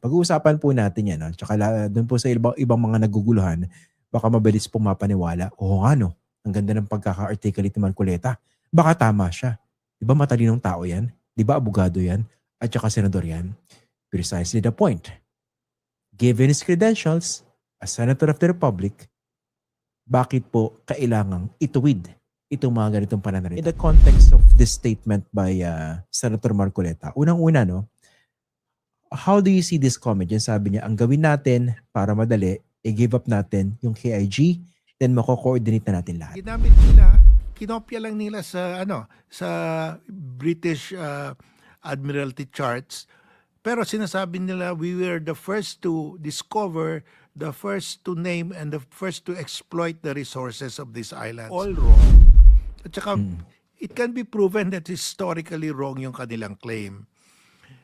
Pag-uusapan po natin yan. No? Tsaka doon po sa ibang mga naguguluhan, baka mabilis pong mapaniwala. Oo nga no, ang ganda ng pagkaka-articulate ni Marcoleta. Baka tama siya. Di ba matalinong tao yan? Di ba abogado yan? At saka senador yan? Precisely the point. Given his credentials as Senator of the Republic, bakit po kailangang ituwid itong mga ganitong pananalita? In the context of this statement by Senator Marcoleta, unang-una, no, how do you see this comment? Yan sabi niya, ang gawin natin para madali, i-give up natin yung KIG, then mako-coordinate na natin lahat. Ginamit nila, kinopya lang nila sa sa British Admiralty charts. Pero sinasabi nila we were the first to discover, the first to name, and the first to exploit the resources of these islands. All wrong. At saka, it can be proven that historically wrong yung kanilang claim.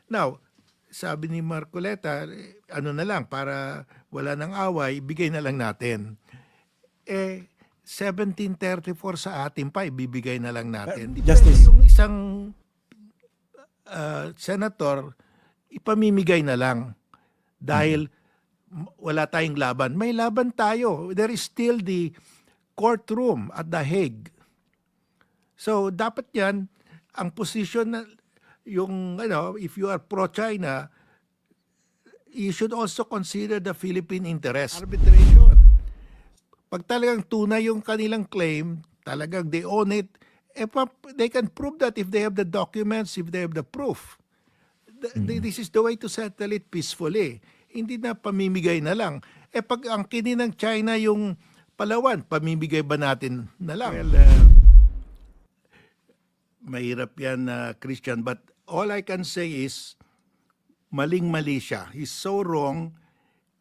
Now, sabi ni Marcoleta, ano na lang, para wala nang away, bigay na lang natin. 1734 sa atin pa, ibibigay na lang natin. Justice. Yung isang senator, ipamimigay na lang dahil wala tayong laban. May laban tayo. There is still the courtroom at The Hague. So, dapat yan, ang position na, yung, if you are pro-China, you should also consider the Philippine interest. Arbitration. Pag talagang tunay yung kanilang claim, talagang they own it, they can prove that if they have the documents, if they have the proof. This is the way to settle it peacefully. Hindi na pamimigay na lang. Pag ang kinin ng China yung Palawan, pamimigay ba natin na lang? Well, mahirap yan, Christian, but all I can say is, maling-mali siya. He's so wrong,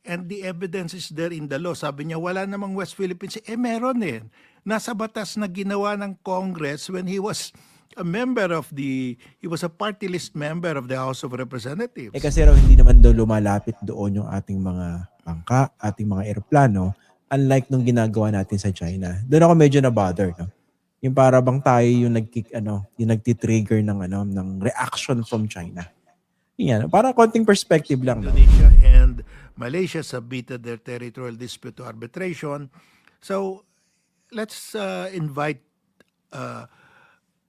and the evidence is there in the law. Sabi niya, wala namang West Philippines. Meron eh. Nasa batas na ginawa ng Congress when he was a member of he was a party list member of the House of Representatives. Kasi raw hindi naman daw lumalapit doon yung ating mga bangka, ating mga eroplano, unlike nung ginagawa natin sa China. Doon ako medyo na-bother, no? Yung para bang tayo yung yung nagti-trigger ng reaction from China. Yan, para konting perspective lang. Indonesia and Malaysia submitted their territorial dispute to arbitration. So, let's invite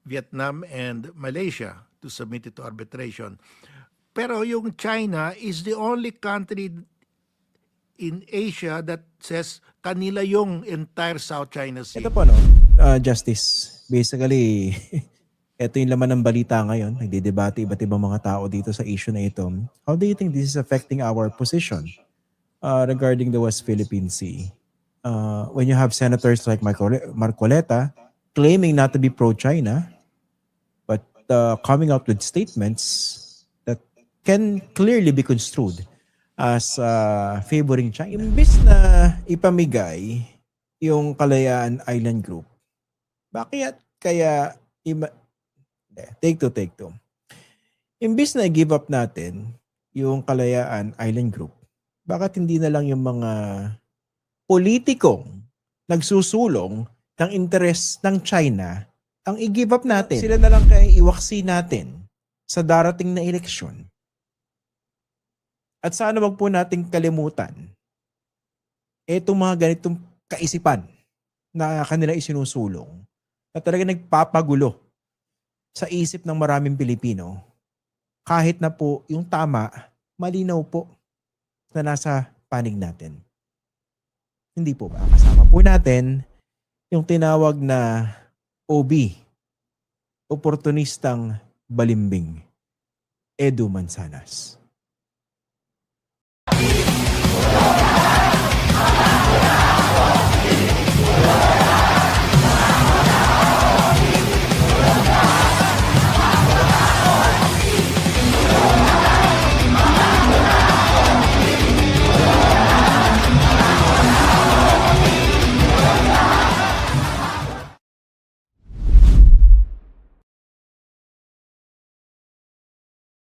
Vietnam and Malaysia to submit it to arbitration. Pero yung China is the only country in Asia that says kanila yung entire South China Sea. Ito po, no, Justice. Basically, ito yung laman ng balita ngayon. Nagdidebate iba't ibang mga tao dito sa issue na ito. How do you think this is affecting our position regarding the West Philippine Sea? When you have senators like Marcoleta claiming not to be pro-China, but coming out with statements that can clearly be construed as favoring China. Imbis na ipamigay yung Kalayaan Island Group, bakit kaya take two. Imbis na i-give up natin yung Kalayaan Island Group, bakit hindi na lang yung mga politikong nagsusulong ng interes ng China ang i-give up natin? Sila na lang kaya iwaksi natin sa darating na eleksyon. At sana wag po nating kalimutan itong mga ganitong kaisipan na kanila isinusulong na talaga nagpapagulo sa isip ng maraming Pilipino, kahit na po yung tama, malinaw po na nasa panig natin. Hindi po ba? Kasama po natin yung tinawag na OB, oportunistang balimbing, Edu Manzanas.